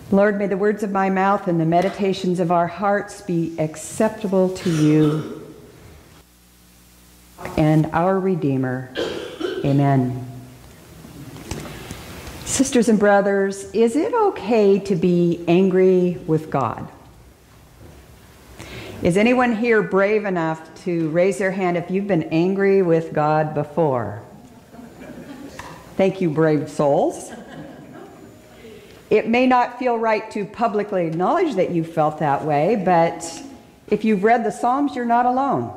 Lord, may the words of my mouth and the meditations of our hearts be acceptable to you and our Redeemer. Amen. Sisters and brothers, is it okay to be angry with God? Is anyone here brave enough to raise their hand if you've been angry with God before? Thank you, brave souls. It may not feel right to publicly acknowledge that you felt that way, but if you've read the Psalms, you're not alone.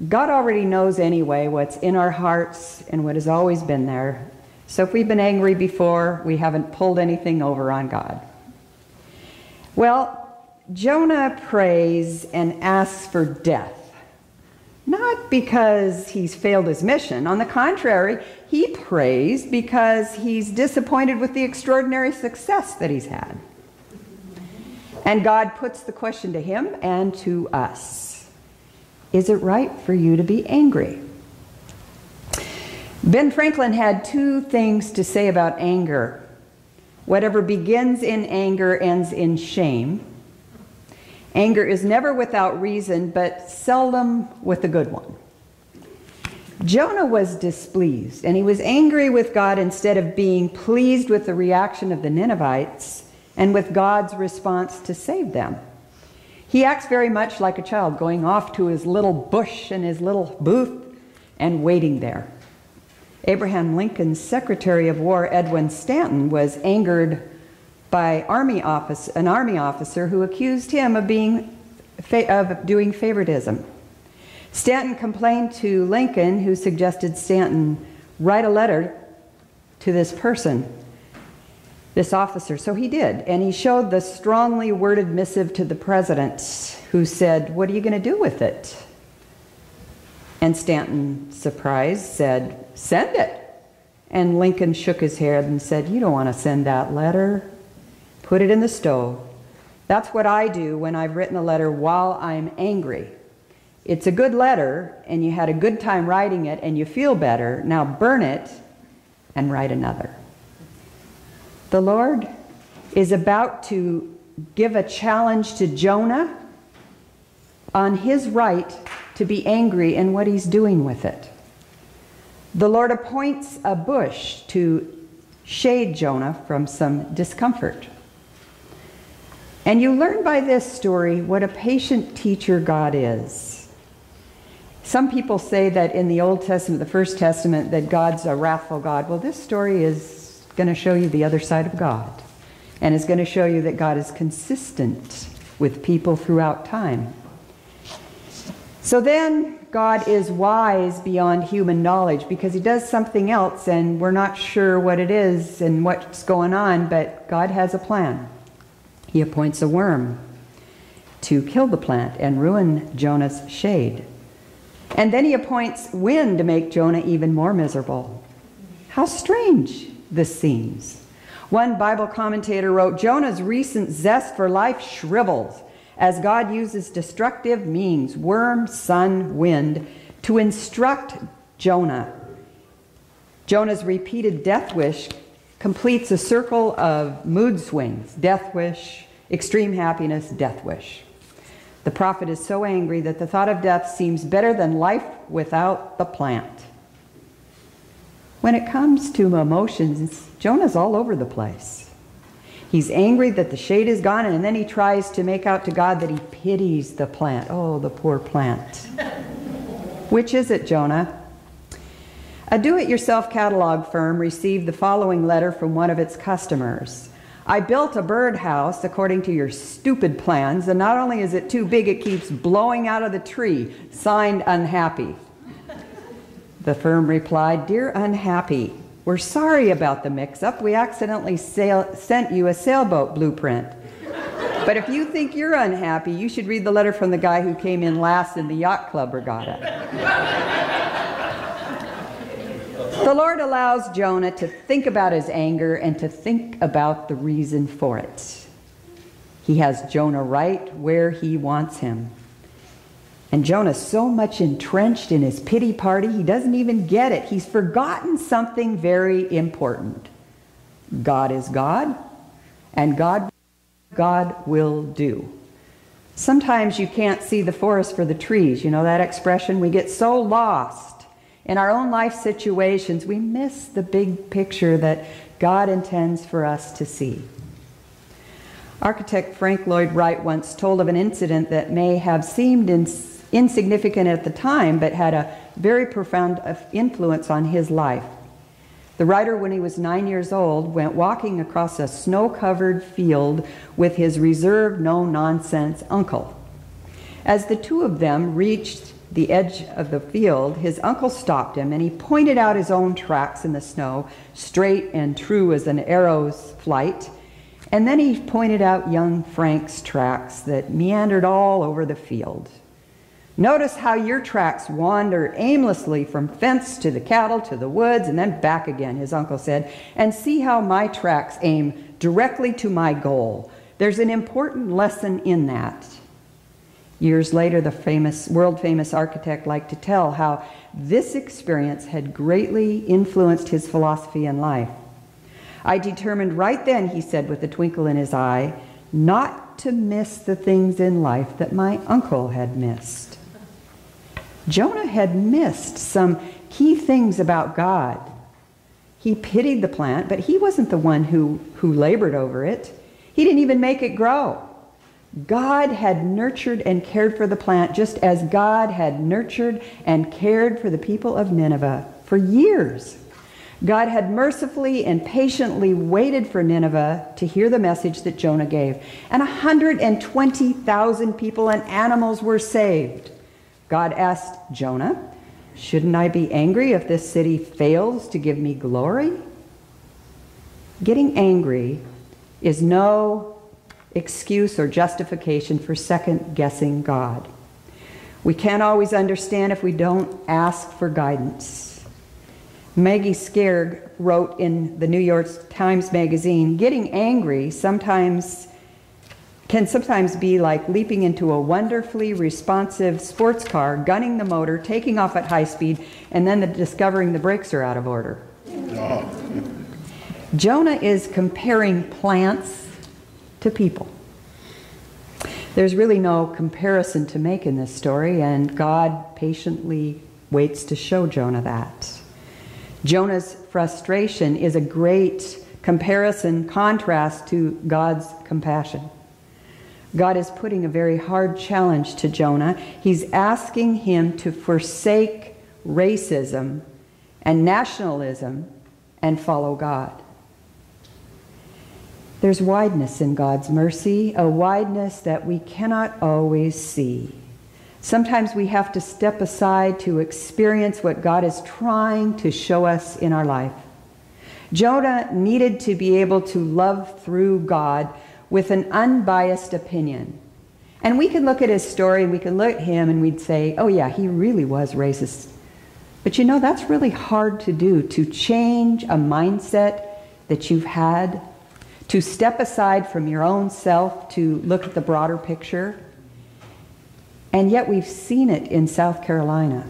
God already knows anyway what's in our hearts and what has always been there. So if we've been angry before, we haven't pulled anything over on God. Well, Jonah prays and asks for death. Not because he's failed his mission. On the contrary, he prays because he's disappointed with the extraordinary success that he's had. And God puts the question to him and to us. Is it right for you to be angry? Ben Franklin had two things to say about anger. Whatever begins in anger ends in shame. Anger is never without reason, but seldom with a good one. Jonah was displeased, and he was angry with God instead of being pleased with the reaction of the Ninevites and with God's response to save them. He acts very much like a child, going off to his little bush and his little booth and waiting there. Abraham Lincoln's Secretary of War, Edwin Stanton, was angered by an army officer who accused him of doing favoritism. Stanton complained to Lincoln, who suggested Stanton write a letter to this person, this officer. So he did, and he showed the strongly worded missive to the president, who said, "What are you going to do with it?" And Stanton, surprised, said, "Send it." And Lincoln shook his head and said, "You don't want to send that letter. Put it in the stove. That's what I do when I've written a letter while I'm angry. It's a good letter, and you had a good time writing it, and you feel better. Now burn it and write another." The Lord is about to give a challenge to Jonah on his right to be angry and what he's doing with it. The Lord appoints a bush to shade Jonah from some discomfort. And you learn by this story what a patient teacher God is. Some people say that in the Old Testament, the First Testament, that God's a wrathful God. Well, this story is going to show you the other side of God. And it's going to show you that God is consistent with people throughout time. So then God is wise beyond human knowledge because he does something else and we're not sure what it is and what's going on, but God has a plan. He appoints a worm to kill the plant and ruin Jonah's shade. And then he appoints wind to make Jonah even more miserable. How strange this seems. One Bible commentator wrote, "Jonah's recent zest for life shriveled as God uses destructive means, worm, sun, wind, to instruct Jonah." Jonah's repeated death wish completes a circle of mood swings: death wish, extreme happiness, death wish. The prophet is so angry that the thought of death seems better than life without the plant. When it comes to emotions, Jonah's all over the place. He's angry that the shade is gone, and then he tries to make out to God that he pities the plant. Oh, the poor plant. Which is it, Jonah? A do-it-yourself catalog firm received the following letter from one of its customers. "I built a birdhouse according to your stupid plans, and not only is it too big, it keeps blowing out of the tree. Signed, Unhappy." The firm replied, "Dear Unhappy, we're sorry about the mix-up. We accidentally sent you a sailboat blueprint. But if you think you're unhappy, you should read the letter from the guy who came in last in the yacht club regatta." The Lord allows Jonah to think about his anger and to think about the reason for it. He has Jonah right where he wants him. And Jonah's so much entrenched in his pity party, he doesn't even get it. He's forgotten something very important. God is God, and God will do. Sometimes you can't see the forest for the trees. You know that expression? We get so lost in our own life situations, we miss the big picture that God intends for us to see. Architect Frank Lloyd Wright once told of an incident that may have seemed insignificant at the time, but had a very profound influence on his life. The writer, when he was 9 years old, went walking across a snow-covered field with his reserved, no-nonsense uncle. As the two of them reached the edge of the field, his uncle stopped him and he pointed out his own tracks in the snow, straight and true as an arrow's flight. And then he pointed out young Frank's tracks that meandered all over the field. Notice how your tracks wander aimlessly from fence to the cattle to the woods and then back again, his uncle said, and see how my tracks aim directly to my goal. There's an important lesson in that. Years later, the world-famous architect liked to tell how this experience had greatly influenced his philosophy in life. I determined right then, he said with a twinkle in his eye, not to miss the things in life that my uncle had missed. Jonah had missed some key things about God. He pitied the plant, but he wasn't the one who labored over it. He didn't even make it grow. God had nurtured and cared for the plant just as God had nurtured and cared for the people of Nineveh for years. God had mercifully and patiently waited for Nineveh to hear the message that Jonah gave. And 120,000 people and animals were saved. God asked Jonah, shouldn't I be angry if this city fails to give me glory? Getting angry is no excuse or justification for second-guessing God. We can't always understand if we don't ask for guidance. Maggie Scairg wrote in the New York Times Magazine, getting angry can sometimes be like leaping into a wonderfully responsive sports car, gunning the motor, taking off at high speed, and then discovering the brakes are out of order. Oh. Jonah is comparing plants to people. There's really no comparison to make in this story, and God patiently waits to show Jonah that. Jonah's frustration is a great contrast to God's compassion. God is putting a very hard challenge to Jonah. He's asking him to forsake racism and nationalism and follow God. There's wideness in God's mercy, a wideness that we cannot always see. Sometimes we have to step aside to experience what God is trying to show us in our life. Jonah needed to be able to love through God with an unbiased opinion. And we can look at his story and we can look at him and we'd say, oh yeah, he really was racist. But you know, that's really hard to do, to change a mindset that you've had, to step aside from your own self to look at the broader picture. And yet we've seen it in South Carolina.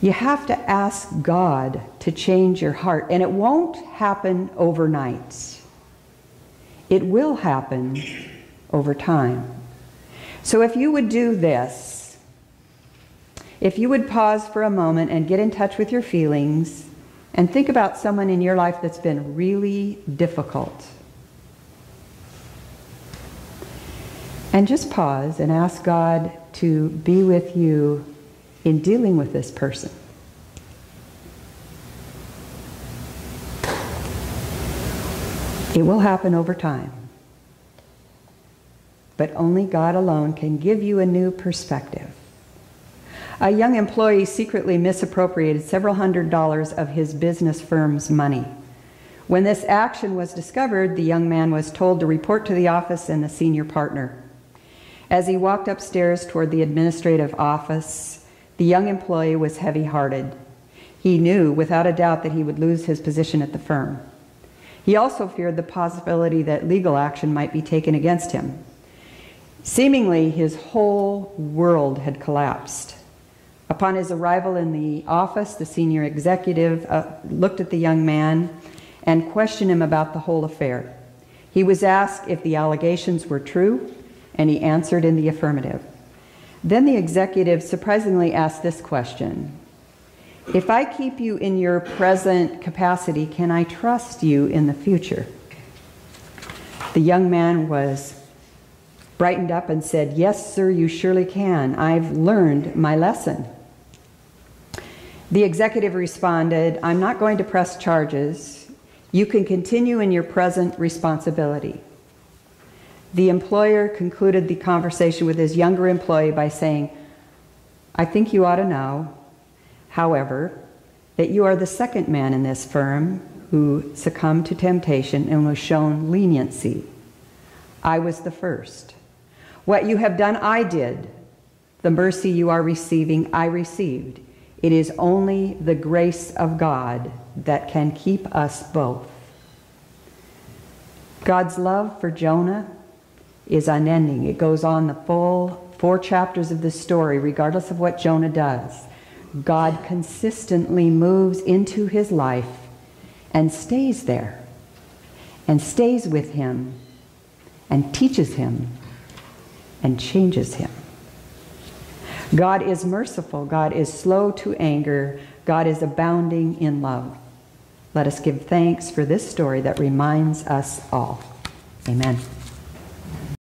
You have to ask God to change your heart, and it won't happen overnight. It will happen over time. So if you would do this, if you would pause for a moment and get in touch with your feelings and think about someone in your life that's been really difficult. And just pause and ask God to be with you in dealing with this person. It will happen over time. But only God alone can give you a new perspective. A young employee secretly misappropriated several $100s of his business firm's money. When this action was discovered, the young man was told to report to the office and the senior partner. As he walked upstairs toward the administrative office, the young employee was heavy-hearted. He knew without a doubt that he would lose his position at the firm. He also feared the possibility that legal action might be taken against him. Seemingly, his whole world had collapsed. Upon his arrival in the office, the senior executive looked at the young man and questioned him about the whole affair. He was asked if the allegations were true, and he answered in the affirmative. Then the executive surprisingly asked this question: "If I keep you in your present capacity, can I trust you in the future?" The young man was brightened up and said, "Yes, sir, you surely can. I've learned my lesson." The executive responded, "I'm not going to press charges. You can continue in your present responsibility." The employer concluded the conversation with his younger employee by saying, "I think you ought to know, however, that you are the second man in this firm who succumbed to temptation and was shown leniency. I was the first. What you have done, I did. The mercy you are receiving, I received. It is only the grace of God that can keep us both." God's love for Jonah is unending. It goes on the full 4 chapters of this story, regardless of what Jonah does. God consistently moves into his life and stays there, and stays with him, and teaches him, and changes him. God is merciful. God is slow to anger. God is abounding in love. Let us give thanks for this story that reminds us all. Amen.